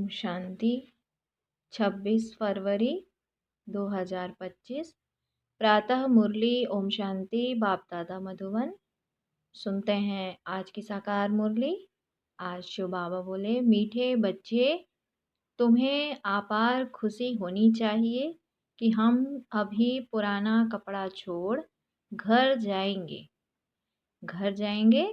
ओम शांति। 26 फरवरी 2025 प्रातः मुरली। ओम शांति। बाप दादा मधुबन। सुनते हैं आज की साकार मुरली। आज शिव बाबा बोले, मीठे बच्चे, तुम्हें अपार खुशी होनी चाहिए कि हम अभी पुराना कपड़ा छोड़ घर जाएंगे। घर जाएंगे,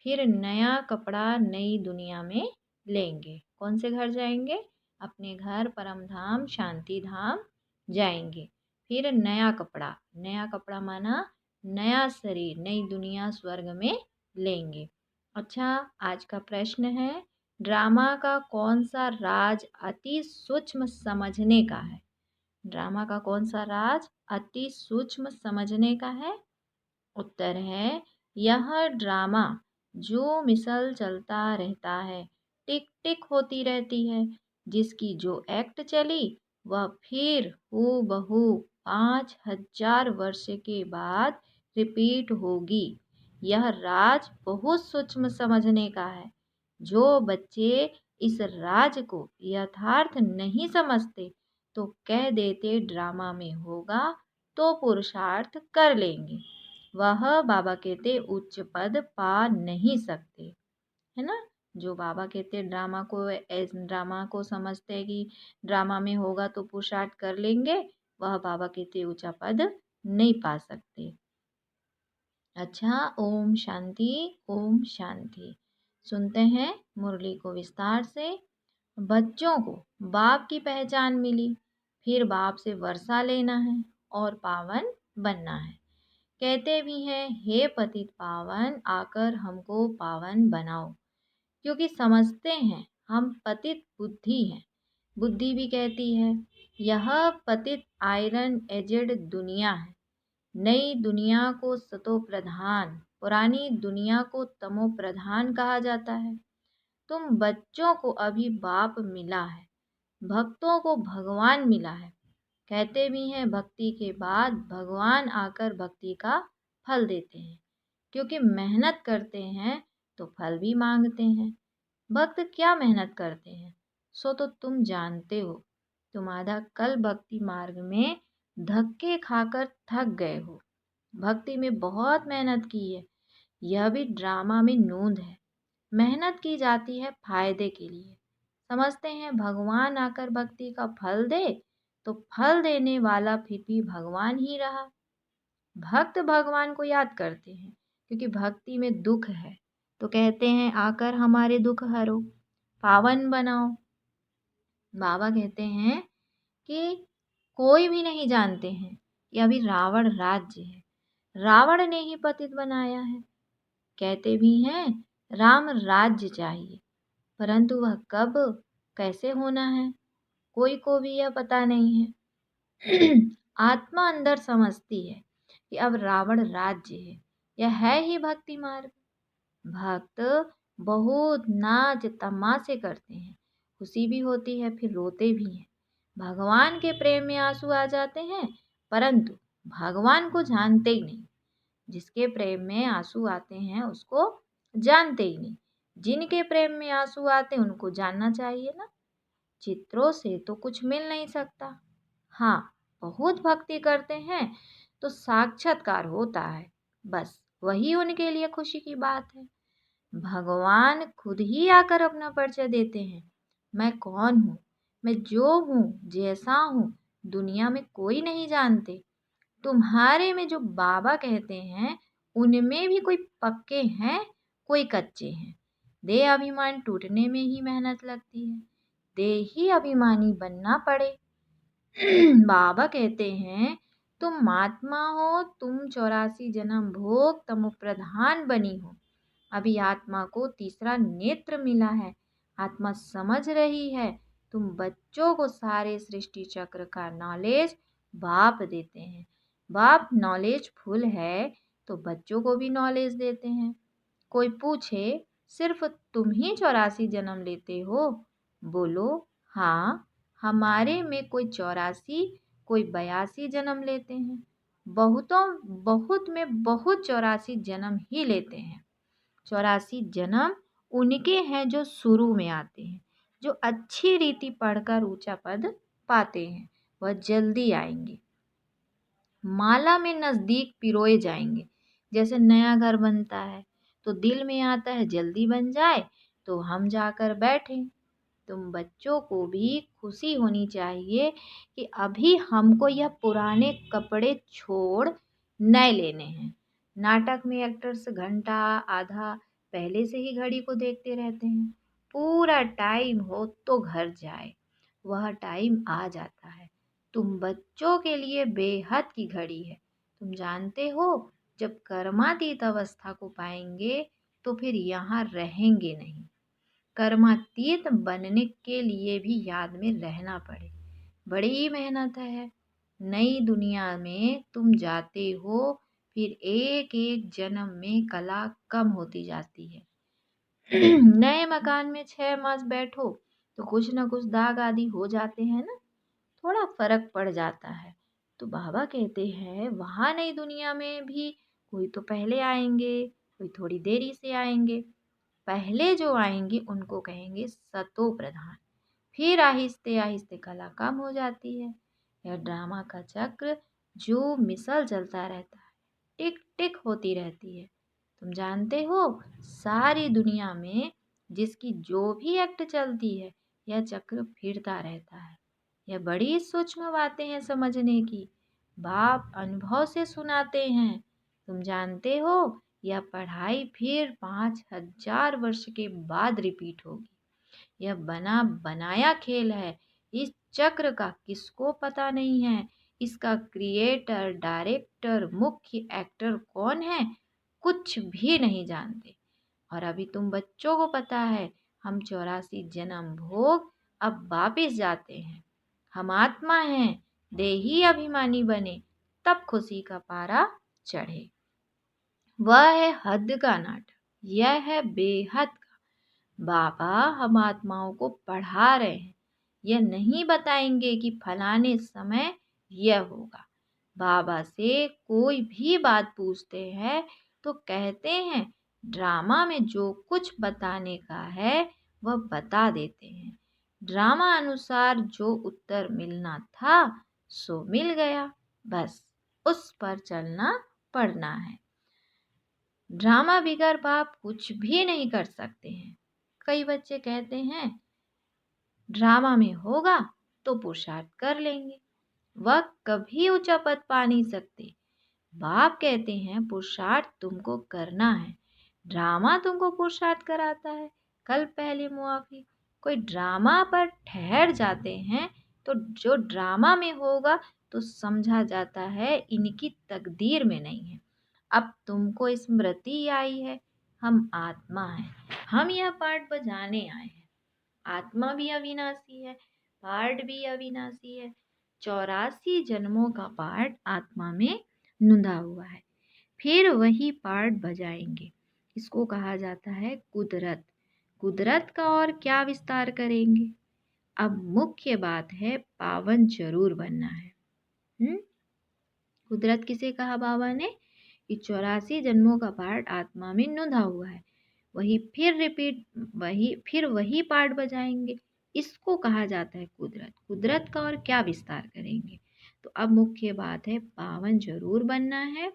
फिर नया कपड़ा नई दुनिया में लेंगे। कौन से घर जाएंगे? अपने घर परम धाम शांति धाम जाएंगे। फिर नया कपड़ा माना नया शरीर, नई दुनिया स्वर्ग में लेंगे। अच्छा, आज का प्रश्न है, ड्रामा का कौन सा राज अति सूक्ष्म समझने का है? ड्रामा का कौन सा राज अति सूक्ष्म समझने का है? उत्तर है, यह ड्रामा जो मिसल चलता रहता है, टिक टिक होती रहती है, जिसकी जो एक्ट चली वह फिर हूबहू 5000 वर्ष के बाद रिपीट होगी। यह राज बहुत सूक्ष्म समझने का है। जो बच्चे इस राज को यथार्थ नहीं समझते तो कह देते ड्रामा में होगा तो पुरुषार्थ कर लेंगे। वह बाबा कहते उच्च पद पा नहीं सकते, है ना। जो बाबा कहते ड्रामा को समझते हैं कि ड्रामा में होगा तो पुरुषार्थ कर लेंगे, वह बाबा कहते ऊंचा पद नहीं पा सकते। अच्छा, ओम शांति। ओम शांति। सुनते हैं मुरली को विस्तार से। बच्चों को बाप की पहचान मिली, फिर बाप से वर्षा लेना है और पावन बनना है। कहते भी हैं, हे पतित पावन, आकर हमको पावन बनाओ, क्योंकि समझते हैं हम पतित बुद्धि हैं। बुद्धि भी कहती है, यह पतित आयरन एजेड दुनिया है। नई दुनिया को सतो प्रधान, पुरानी दुनिया को तमो प्रधान कहा जाता है। तुम बच्चों को अभी बाप मिला है, भक्तों को भगवान मिला है। कहते भी हैं, भक्ति के बाद भगवान आकर भक्ति का फल देते हैं, क्योंकि मेहनत करते हैं तो फल भी मांगते हैं। भक्त क्या मेहनत करते हैं सो तो तुम जानते हो। तुम आधा कल भक्ति मार्ग में धक्के खाकर थक गए हो। भक्ति में बहुत मेहनत की है, यह भी ड्रामा में नोंद है। मेहनत की जाती है फायदे के लिए। समझते हैं भगवान आकर भक्ति का फल दे तो फल देने वाला फिर भी भगवान ही रहा। भक्त भगवान को याद करते हैं, क्योंकि भक्ति में दुख है तो कहते हैं आकर हमारे दुख हरो, पावन बनाओ। बाबा कहते हैं कि कोई भी नहीं जानते हैं कि अभी रावण राज्य है, रावण ने ही पतित बनाया है। कहते भी हैं राम राज्य चाहिए, परंतु वह कब कैसे होना है कोई को भी यह पता नहीं है। आत्मा अंदर समझती है कि अब रावण राज्य है, यह है ही भक्ति मार्ग। भक्त बहुत नाच तमाशे करते हैं, खुशी भी होती है, फिर रोते भी हैं। भगवान के प्रेम में आंसू आ जाते हैं, परंतु भगवान को जानते ही नहीं। जिसके प्रेम में आंसू आते हैं उसको जानते ही नहीं। जिनके प्रेम में आंसू आते हैं उनको जानना चाहिए ना। चित्रों से तो कुछ मिल नहीं सकता। हाँ, बहुत भक्ति करते हैं तो साक्षात्कार होता है, बस वही उनके लिए खुशी की बात है। भगवान खुद ही आकर अपना परिचय देते हैं, मैं कौन हूँ, मैं जो हूँ, जैसा हूँ, दुनिया में कोई नहीं जानते। तुम्हारे में जो बाबा कहते हैं उनमें भी कोई पक्के हैं, कोई कच्चे हैं। देह अभिमान टूटने में ही मेहनत लगती है, देह ही अभिमानी बनना पड़े। बाबा कहते हैं, तुम आत्मा हो, तुम 84 जन्म भोग तमो प्रधान बनी हो। अभी आत्मा को तीसरा नेत्र मिला है, आत्मा समझ रही है। तुम बच्चों को सारे सृष्टि चक्र का नॉलेज बाप देते हैं। बाप नॉलेज फुल है तो बच्चों को भी नॉलेज देते हैं। कोई पूछे, सिर्फ तुम ही 84 जन्म लेते हो? बोलो, हाँ, हमारे में कोई 84, कोई 82 जन्म लेते हैं। बहुत में बहुत 84 जन्म ही लेते हैं। 84 जन्म उनके हैं जो शुरू में आते हैं, जो अच्छी रीति पढ़कर ऊंचा पद पाते हैं वह जल्दी आएंगे, माला में नजदीक पिरोए जाएंगे। जैसे नया घर बनता है तो दिल में आता है जल्दी बन जाए तो हम जाकर बैठें। तुम बच्चों को भी खुशी होनी चाहिए कि अभी हमको यह पुराने कपड़े छोड़ नए लेने हैं। नाटक में एक्टर्स घंटा आधा पहले से ही घड़ी को देखते रहते हैं। पूरा टाइम हो तो घर जाए, वह टाइम आ जाता है। तुम बच्चों के लिए बेहद की घड़ी है। तुम जानते हो, जब कर्मातीत अवस्था को पाएंगे तो फिर यहाँ रहेंगे नहीं। कर्मातीत बनने के लिए भी याद में रहना पड़े, बड़ी मेहनत है। नई दुनिया में तुम जाते हो, फिर एक एक जन्म में कला कम होती जाती है। नए मकान में 6 मास बैठो तो कुछ न कुछ दाग आदि हो जाते हैं ना, थोड़ा फर्क पड़ जाता है। तो बाबा कहते हैं वहां नई दुनिया में भी कोई तो पहले आएंगे, कोई थोड़ी देरी से आएंगे। पहले जो आएंगे उनको कहेंगे सतो प्रधान। फिर आहिस्ते आहिस्ते कला कम हो जाती है। यह ड्रामा का चक्र जो मिसल चलता रहता है, टिक टिक होती रहती है। तुम जानते हो, सारी दुनिया में जिसकी जो भी एक्ट चलती है यह चक्र फिरता रहता है। यह बड़ी सूक्ष्म बातें हैं समझने की। बाप अनुभव से सुनाते हैं। तुम जानते हो, यह पढ़ाई फिर 5000 वर्ष के बाद रिपीट होगी। यह बना बनाया खेल है। इस चक्र का किसको पता नहीं है। इसका क्रिएटर, डायरेक्टर, मुख्य एक्टर कौन है, कुछ भी नहीं जानते। और अभी तुम बच्चों को पता है, हम 84 जन्म भोग अब वापिस जाते हैं। हम आत्मा हैं, देही अभिमानी बने तब खुशी का पारा चढ़े। वह है हद का नाटक, यह है बेहद का। बाबा हम आत्माओं को पढ़ा रहे हैं, यह नहीं बताएंगे कि फलाने समय यह होगा। बाबा से कोई भी बात पूछते हैं तो कहते हैं ड्रामा में जो कुछ बताने का है वह बता देते हैं। ड्रामा अनुसार जो उत्तर मिलना था सो मिल गया, बस उस पर चलना पड़ना है। ड्रामा बिगर बाप कुछ भी नहीं कर सकते हैं। कई बच्चे कहते हैं ड्रामा में होगा तो पुरुषार्थ कर लेंगे, वह कभी ऊंचा पद पा नहीं सकते। बाप कहते हैं पुरुषार्थ तुमको करना है, ड्रामा तुमको पुरुषार्थ कराता है। कल पहले मुआफी कोई ड्रामा पर ठहर जाते हैं तो जो ड्रामा में होगा तो समझा जाता है इनकी तकदीर में नहीं है। अब तुमको स्मृति आई है, हम आत्मा हैं, हम यह पार्ट बजाने आए हैं। आत्मा भी अविनाशी है, पार्ट भी अविनाशी है। 84 जन्मों का पार्ट आत्मा में नुंदा हुआ है, फिर वही पार्ट बजाएंगे। इसको कहा जाता है कुदरत। कुदरत का और क्या विस्तार करेंगे। अब मुख्य बात है पावन जरूर बनना है। कुदरत किसे कहा बाबा ने कि 84 जन्मों का पार्ट आत्मा में नुंधा हुआ है, फिर वही पार्ट बजाएंगे। इसको कहा जाता है कुदरत। कुदरत का और क्या विस्तार करेंगे। तो अब मुख्य बात है पावन जरूर बनना है,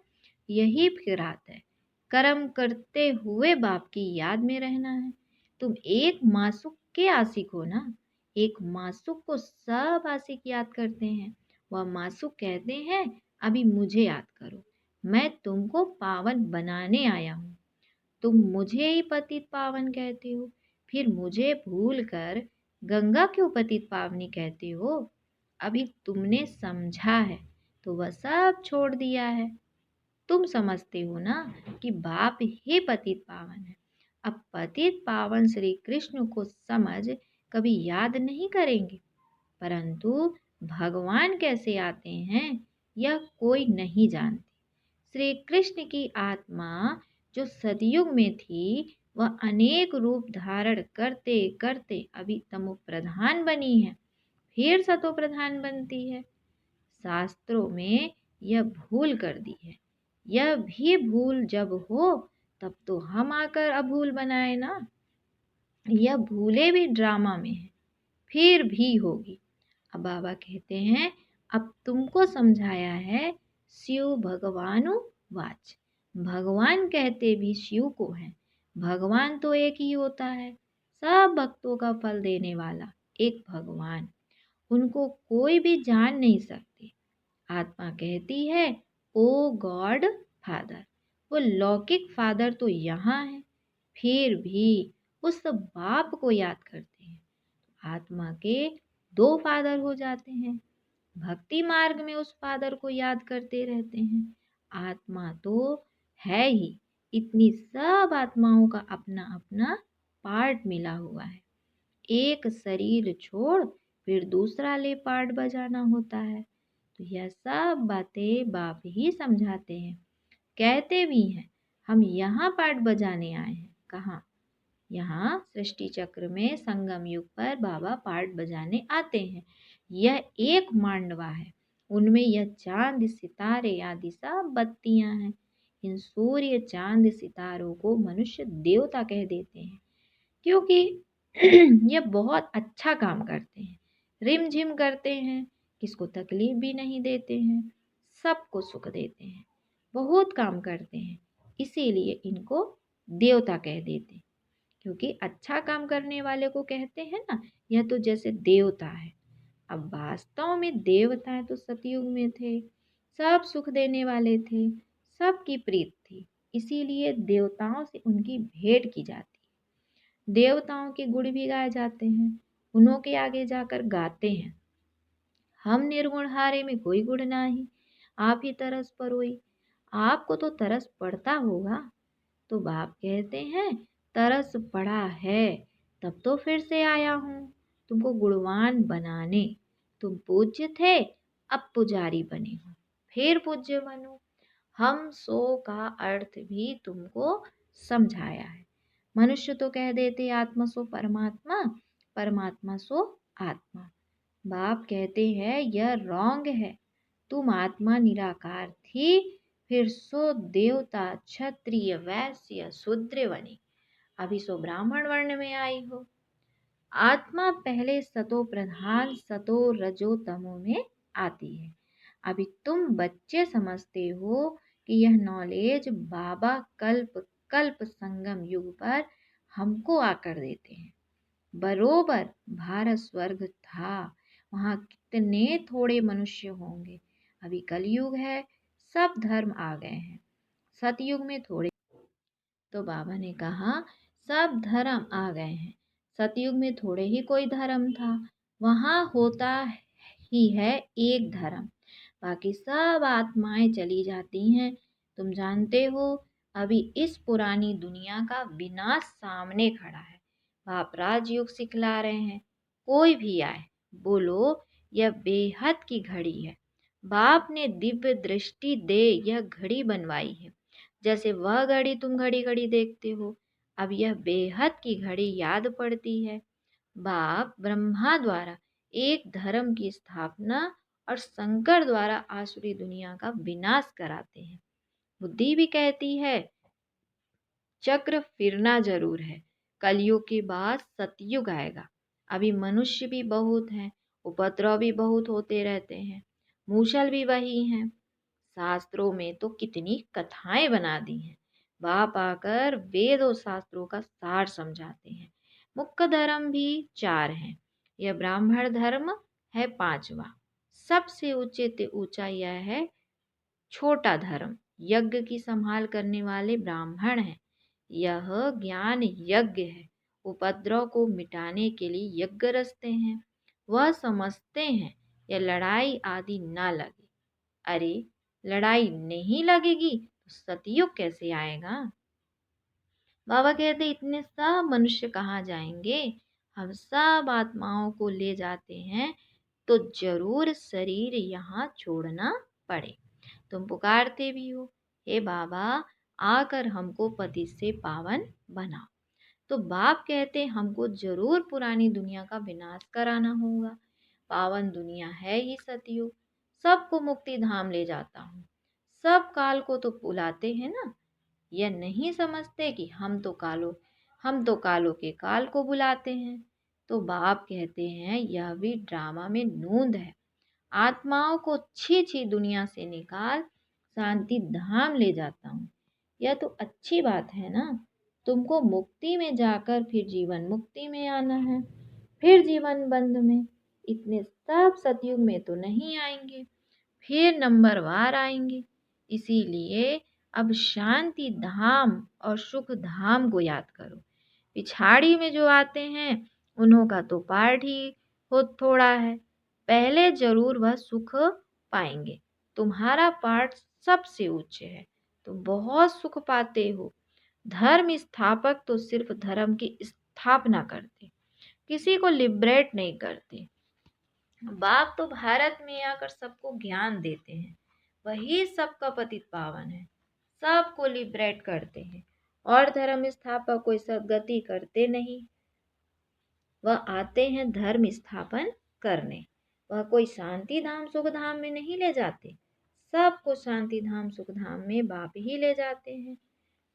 यही फिरात है। कर्म करते हुए बाप की याद में रहना है। तुम एक मासूक के आशिक हो ना। एक मासूक को सब आशिक याद करते हैं। वह मासूक कहते हैं अभी मुझे याद करो, मैं तुमको पावन बनाने आया हूँ। तुम मुझे ही पतित पावन कहते हो, फिर मुझे भूल कर गंगा क्यों पतित पावनी कहते हो। अभी तुमने समझा है तो वह सब छोड़ दिया है। तुम समझते हो ना कि बाप ही पतित पावन है। अब पतित पावन श्री कृष्ण को समझ कभी याद नहीं करेंगे, परंतु भगवान कैसे आते हैं यह कोई नहीं जानते। श्री कृष्ण की आत्मा जो सतयुग में थी वह अनेक रूप धारण करते करते अभी तमो प्रधान बनी है, फिर सतो प्रधान बनती है। शास्त्रों में यह भूल कर दी है। यह भी भूल जब हो तब तो हम आकर अभूल बनाए ना। यह भूले भी ड्रामा में है, फिर भी होगी। अब बाबा कहते हैं, अब तुमको समझाया है शिव भगवानु वाच। भगवान कहते भी शिव को हैं। भगवान तो एक ही होता है, सब भक्तों का फल देने वाला एक भगवान। उनको कोई भी जान नहीं सकते। आत्मा कहती है, ओ गॉड फादर। वो लौकिक फादर तो यहाँ है, फिर भी उस बाप को याद करते हैं। आत्मा के दो फादर हो जाते हैं। भक्ति मार्ग में उस फादर को याद करते रहते हैं। आत्मा तो है ही, इतनी सब आत्माओं का अपना अपना पार्ट मिला हुआ है। एक शरीर छोड़ फिर दूसरा ले पार्ट बजाना होता है। तो यह सब बातें बाप ही समझाते हैं, कहते भी हैं। हम यहाँ पार्ट बजाने आए हैं। कहाँ? यहाँ सृष्टि चक्र में संगम युग पर बाबा पार्ट बजाने आते हैं। यह एक मांडवा है, उनमें यह चांद सितारे आदि सब बत्तियां हैं। इन सूर्य चांद सितारों को मनुष्य देवता कह देते हैं, क्योंकि यह बहुत अच्छा काम करते हैं, रिम झिम करते हैं, किसको तकलीफ भी नहीं देते हैं, सबको सुख देते हैं, बहुत काम करते हैं, इसीलिए इनको देवता कह देते हैं। क्योंकि अच्छा काम करने वाले को कहते हैं ना, यह तो जैसे देवता है। अब वास्तव में देवताएं तो सतयुग में थे, सब सुख देने वाले थे, सबकी प्रीत थी, इसीलिए देवताओं से उनकी भेंट की जाती है। देवताओं के गुण भी गाए जाते हैं, उन्हों के आगे जाकर गाते हैं, हम निर्गुण हारे में कोई गुण नाही, आप ही तरस परोई। आपको तो तरस पड़ता होगा। तो बाप कहते हैं, तरस पड़ा है तब तो फिर से आया हूँ तुमको गुणवान बनाने। तुम पूज्य थे, अब पुजारी बने हो, फिर पूज्य बनो। हम सो का अर्थ भी तुमको समझाया है। मनुष्य तो कह देते आत्मा सो परमात्मा, परमात्मा सो आत्मा। बाप कहते हैं यह रॉन्ग है। तुम आत्मा निराकार थी, फिर सो देवता क्षत्रिय वैश्य शूद्र बनी, अभी सो ब्राह्मण वर्ण में आई हो। आत्मा पहले सतो प्रधान सतो रजो तमो में आती है। अभी तुम बच्चे समझते हो कि यह नॉलेज बाबा कल्प कल्प संगम युग पर हमको आकर देते हैं। बरोबर भारत स्वर्ग था, वहाँ कितने थोड़े मनुष्य होंगे। अभी कलयुग है, सब धर्म आ गए हैं। सतयुग में थोड़े, तो बाबा ने कहा सब धर्म आ गए हैं। सतयुग में थोड़े ही कोई धर्म था, वहाँ होता ही है एक धर्म, बाकी सब आत्माएं चली जाती हैं। तुम जानते हो अभी इस पुरानी दुनिया का विनाश सामने खड़ा है। बाप राजयोग सिखला रहे हैं, कोई भी आए बोलो यह बेहद की घड़ी है। बाप ने दिव्य दृष्टि दे यह घड़ी बनवाई है, जैसे वह घड़ी तुम घड़ी घड़ी देखते हो। अब यह बेहद की घड़ी याद पड़ती है। बाप ब्रह्मा द्वारा एक धर्म की स्थापना और शंकर द्वारा आसुरी दुनिया का विनाश कराते हैं। बुद्धि भी कहती है चक्र फिरना जरूर है, कलयुग के बाद सतयुग आएगा। अभी मनुष्य भी बहुत हैं, उपद्रव भी बहुत होते रहते हैं, मूसल भी वही हैं। शास्त्रों में तो कितनी कथाएं बना दी हैं। बाप आकर वेद और शास्त्रों का सार समझाते हैं। मुख्य धर्म भी चार हैं। यह ब्राह्मण धर्म है पांचवा। सबसे ऊंचे से ऊंचा यह है छोटा धर्म। यज्ञ की संभाल करने वाले ब्राह्मण हैं। यह ज्ञान यज्ञ है। उपद्रव को मिटाने के लिए यज्ञ रचते हैं। वह समझते हैं यह लड़ाई आदि ना लगे। अरे लड़ाई नहीं लगेगी तो सतयुग कैसे आएगा? बाबा कहते इतने सब मनुष्य कहाँ जाएंगे? हम सब आत्माओं को ले जाते हैं तो जरूर शरीर यहाँ छोड़ना पड़े। तुम पुकारते भी हो, हे बाबा आकर हमको पति से पावन बनाओ। तो बाप कहते हमको जरूर पुरानी दुनिया का विनाश कराना होगा। पावन दुनिया है ही सतयुग, सबको मुक्ति धाम ले जाता हूँ। सब काल को तो बुलाते हैं ना। यह नहीं समझते कि हम तो कालों के काल को बुलाते हैं। तो बाप कहते हैं यह भी ड्रामा में नूंद है। आत्माओं को छी छी दुनिया से निकाल शांति धाम ले जाता हूँ। यह तो अच्छी बात है ना। तुमको मुक्ति में जाकर फिर जीवन मुक्ति में आना है, फिर जीवन बंध में। इतने सब सतयुग में तो नहीं आएंगे, फिर नंबरवार आएंगे। इसीलिए अब शांति धाम और सुख धाम को याद करो। पिछाड़ी में जो आते हैं उन्हों का तो पार्ट ही हो थोड़ा है। पहले जरूर वह सुख पाएंगे। तुम्हारा पार्ट सबसे ऊंचे है, तुम बहुत सुख पाते हो। धर्म स्थापक तो सिर्फ धर्म की स्थापना करते, किसी को लिबरेट नहीं करते। बाप तो भारत में आकर सबको ज्ञान देते हैं, वही सबका पतित पावन है, सबको लिबरेट करते हैं। और धर्म स्थापक कोई सदगति करते नहीं, वह आते हैं धर्म स्थापन करने। वह कोई शांति धाम सुख धाम में नहीं ले जाते, सबको शांति धाम सुख धाम में बाप ही ले जाते हैं,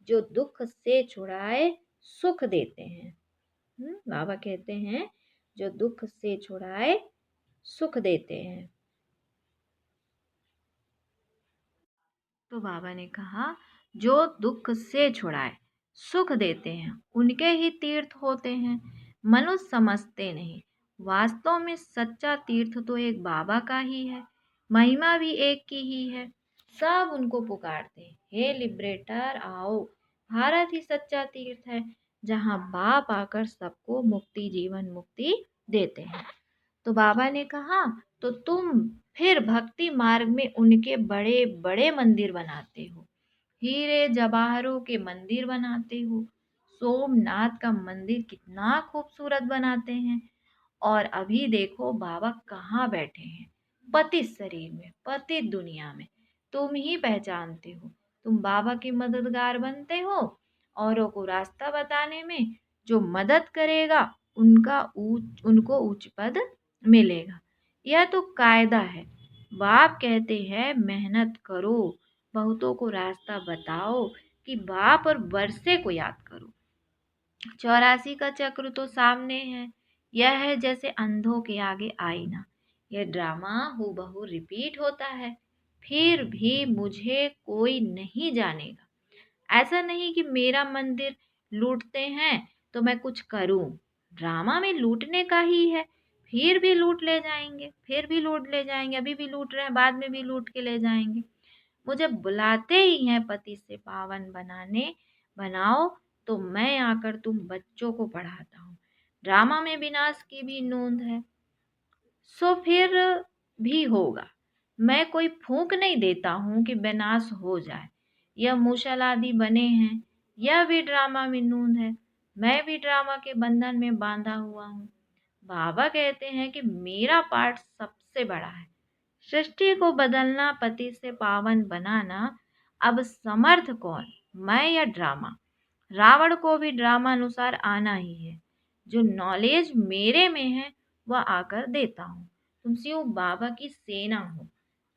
जो दुख से छुड़ाए सुख देते हैं। बाबा कहते हैं जो दुख से छुड़ाए सुख देते हैं। तो बाबा ने कहा जो दुख से छुड़ाए सुख देते हैं उनके ही तीर्थ होते हैं। मनुष्य समझते नहीं, वास्तव में सच्चा तीर्थ तो एक बाबा का ही है, महिमा भी एक की ही है। सब उनको पुकारते हैं, हे लिबरेटर आओ। भारत ही सच्चा तीर्थ है, जहाँ बाप आकर सबको मुक्ति जीवन मुक्ति देते हैं। तो बाबा ने कहा तो तुम फिर भक्ति मार्ग में उनके बड़े बड़े मंदिर बनाते हो, हीरे जवाहरों के मंदिर बनाते हो। सोमनाथ का मंदिर कितना खूबसूरत बनाते हैं। और अभी देखो बाबा कहाँ बैठे हैं, पतित शरीर में, पतित दुनिया में। तुम ही पहचानते हो, तुम बाबा के मददगार बनते हो। औरों को रास्ता बताने में जो मदद करेगा उनको उच्च पद मिलेगा। यह तो कायदा है। बाप कहते हैं मेहनत करो, बहुतों को रास्ता बताओ कि बाप और वर्षे को याद करो। 84 का चक्र तो सामने है। यह है जैसे अंधों के आगे आईना। यह ड्रामा हूबहू रिपीट होता है, फिर भी मुझे कोई नहीं जानेगा। ऐसा नहीं कि मेरा मंदिर लूटते हैं तो मैं कुछ करूं। ड्रामा में लूटने का ही है, फिर भी लूट ले जाएंगे, फिर भी लूट ले जाएंगे। अभी भी लूट रहे हैं, बाद में भी लूट के ले जाएंगे। मुझे बुलाते ही हैं पति से पावन बनाओ, तो मैं आकर तुम बच्चों को पढ़ाता हूँ। ड्रामा में विनाश की भी नोंद है, सो फिर भी होगा। मैं कोई फूंक नहीं देता हूँ कि विनाश हो जाए। यह मूसल आदि बने हैं, यह भी ड्रामा में नूंद है। मैं भी ड्रामा के बंधन में बांधा हुआ हूँ। बाबा कहते हैं कि मेरा पार्ट सबसे बड़ा है, सृष्टि को बदलना, पति से पावन बनाना। अब समर्थ कौन, मैं या ड्रामा? रावण को भी ड्रामा अनुसार आना ही है। जो नॉलेज मेरे में है वह आकर देता हूँ। तुम शिव बाबा की सेना हो,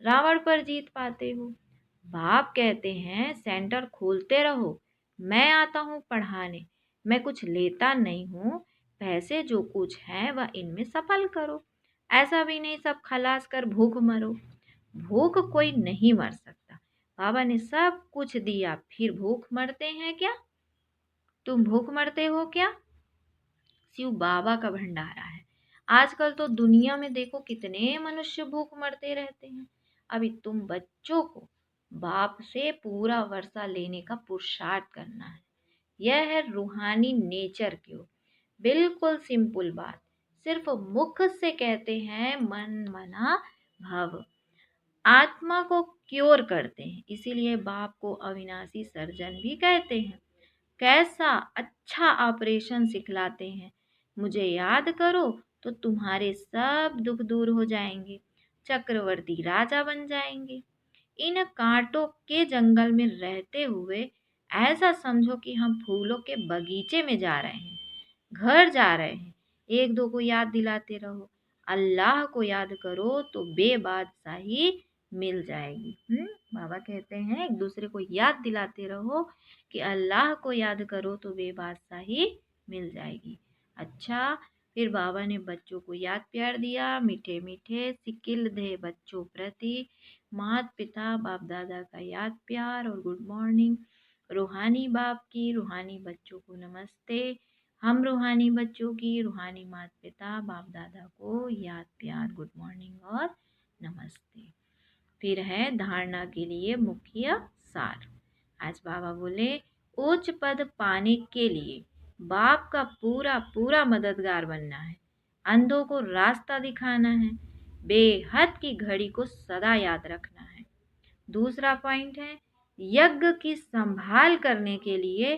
रावण पर जीत पाते हो। बाप कहते हैं सेंटर खोलते रहो, मैं आता हूँ पढ़ाने। मैं कुछ लेता नहीं हूँ, पैसे जो कुछ है वह इनमें सफल करो। ऐसा भी नहीं सब खलास कर भूख मरो। भूख कोई नहीं मर सकता, बाबा ने सब कुछ दिया, फिर भूख मरते हैं क्या? तुम भूख मरते हो क्या? शिव बाबा का भंडारा है। आजकल तो दुनिया में देखो कितने मनुष्य भूख मरते रहते हैं। अभी तुम बच्चों को बाप से पूरा वर्षा लेने का पुरुषार्थ करना है। यह है रूहानी नेचर क्यों। बिल्कुल सिंपल बात, सिर्फ मुख से कहते हैं मन मना भव। आत्मा को क्योर करते हैं, इसीलिए बाप को अविनाशी सर्जन भी कहते हैं। कैसा अच्छा ऑपरेशन सिखलाते हैं। मुझे याद करो तो तुम्हारे सब दुख दूर हो जाएंगे, चक्रवर्ती राजा बन जाएंगे। इन कांटों के जंगल में रहते हुए ऐसा समझो कि हम फूलों के बगीचे में जा रहे हैं, घर जा रहे हैं। एक दो को याद दिलाते रहो, अल्लाह को याद करो तो बेबादशाही मिल जाएगी। बाबा कहते हैं एक दूसरे को याद दिलाते रहो कि अल्लाह को याद करो तो बेबादशाही मिल जाएगी। अच्छा, फिर बाबा ने बच्चों को याद प्यार दिया, मीठे मीठे सिकिल दे बच्चों प्रति माता पिता बाप दादा का याद प्यार और गुड मॉर्निंग। रूहानी बाप की रूहानी बच्चों को नमस्ते। हम रूहानी बच्चों की रूहानी माता पिता बाप दादा को याद प्यार गुड मॉर्निंग और नमस्ते। फिर है धारणा के लिए मुख्य सार। आज बाबा बोले उच्च पद पाने के लिए बाप का पूरा पूरा मददगार बनना है, अंधों को रास्ता दिखाना है, बेहद की घड़ी को सदा याद रखना है। दूसरा पॉइंट है यज्ञ की संभाल करने के लिए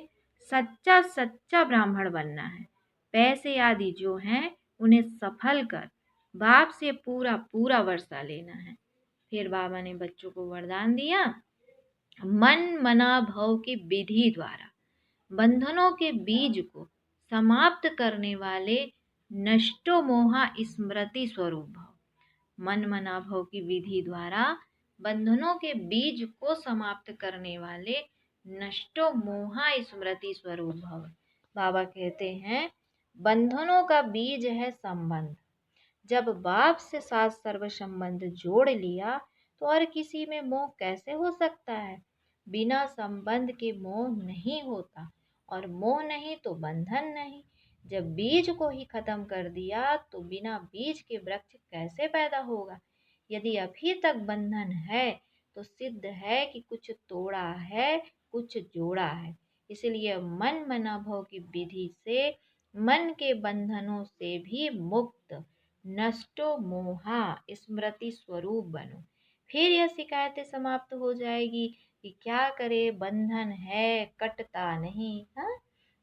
सच्चा सच्चा ब्राह्मण बनना है। पैसे आदि जो हैं उन्हें सफल कर बाप से पूरा पूरा वर्षा लेना है। फिर बाबा ने बच्चों को वरदान दिया मन मना भव की विधि द्वारा बंधनों के बीज को समाप्त करने वाले नष्टो मोहा स्मृति स्वरूप भव। मन मना भव की विधि द्वारा बंधनों के बीज को समाप्त करने वाले नष्टो मोहा स्मृति स्वरूप भव। बाबा कहते हैं बंधनों का बीज है संबंध। जब बाप से साथ सर्व संबंध जोड़ लिया तो और किसी में मोह कैसे हो सकता है। बिना संबंध के मोह नहीं होता और मोह नहीं तो बंधन नहीं। जब बीज को ही खत्म कर दिया तो बिना बीज के वृक्ष कैसे पैदा होगा। यदि अभी तक बंधन है तो सिद्ध है कि कुछ तोड़ा है कुछ जोड़ा है। इसलिए मन मना भव की विधि से मन के बंधनों से भी मुक्त नष्टो मोहा स्मृति स्वरूप बनो। फिर यह शिकायतें समाप्त हो जाएगी कि क्या करे बंधन है कटता नहीं। हाँ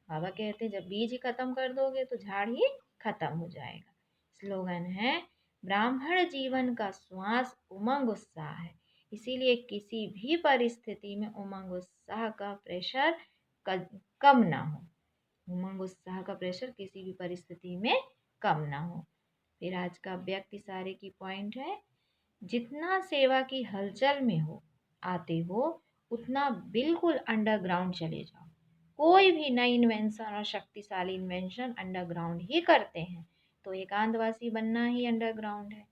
बाबा कहते हैं जब बीज ही खत्म कर दोगे तो झाड़ ही खत्म हो जाएगा। स्लोगन है ब्राह्मण जीवन का श्वास उमंग उत्साह है, इसीलिए किसी भी परिस्थिति में उमंग उत्साह का प्रेशर कम ना हो। उमंग उत्साह का प्रेशर किसी भी परिस्थिति में कम ना हो। फिर आज का व्यक्ति सारे की पॉइंट है जितना सेवा की हलचल में हो आते हो उतना बिल्कुल अंडरग्राउंड चले जाओ। कोई भी नई इन्वेंशन और शक्तिशाली इन्वेंशन अंडरग्राउंड ही करते हैं, तो एकांतवासी बनना ही अंडरग्राउंड है।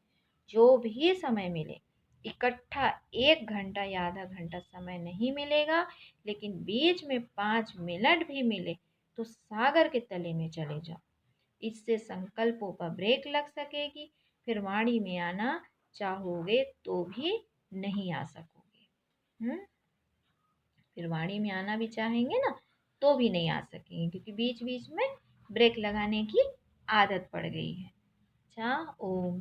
जो भी समय मिले इकट्ठा 1 घंटा या आधा घंटा समय नहीं मिलेगा, लेकिन बीच में 5 मिनट भी मिले तो सागर के तले में चले जाओ। इससे संकल्पों पर ब्रेक लग सकेगी। फिर वाणी में आना चाहोगे तो भी नहीं आ सकोगे। फिर वाणी में आना भी चाहेंगे ना तो भी नहीं आ सकेंगे, क्योंकि बीच बीच में ब्रेक लगाने की आदत पड़ गई है। अच्छा, ओम